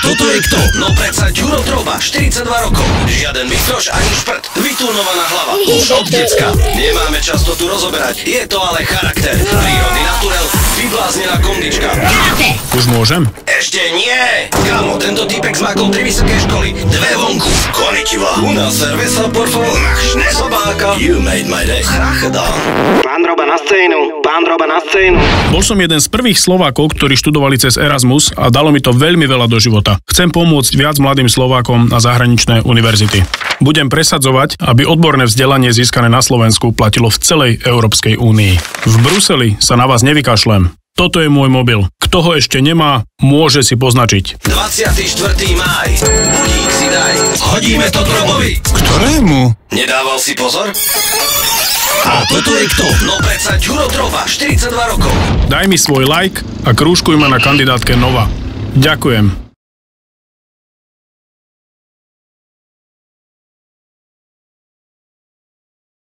toto je kto? No predsa Ďuro Troba, 42 rokov. Žiaden Mikloš ani šprt. Vyturnovaná hlava. Už od decka. Nemáme čas to tu rozoberať. Je to ale charakter. Prírodný naturel. Vybláznená kondička. Už môžem? Ešte nie. Kámo, tento týpek s mákom 3 vysoké školy. 2 vonku. Konnichiwa. Una cerveza, por favor. Machne sobáka. You made my day. Chrachedán. Pán Roba na scénu. Pán Roba na scénu. Bol som jeden z prvých Slovákov, ktorí študovali cez Erasmus a dalo mi to veľmi veľa do života. Chcem pomôcť viac mladým Slovákom na zahraničné univerzity. Budem presadzovať, aby odborné vzdelanie získané na Slovensku platilo v celej Európskej únii. V Bruseli sa na vás nevykašlem. Toto je môj mobil. Kto ho ešte nemá, môže si poznačiť. 24. máj. Budík si daj. Hodíme to Trobovi. Ktorému? Nedával si pozor? A toto je kto? No predsa Ďuro Troba, 42 rokov. Daj mi svoj like a krúžkuj ma na kandidátke Nova. Ďakujem.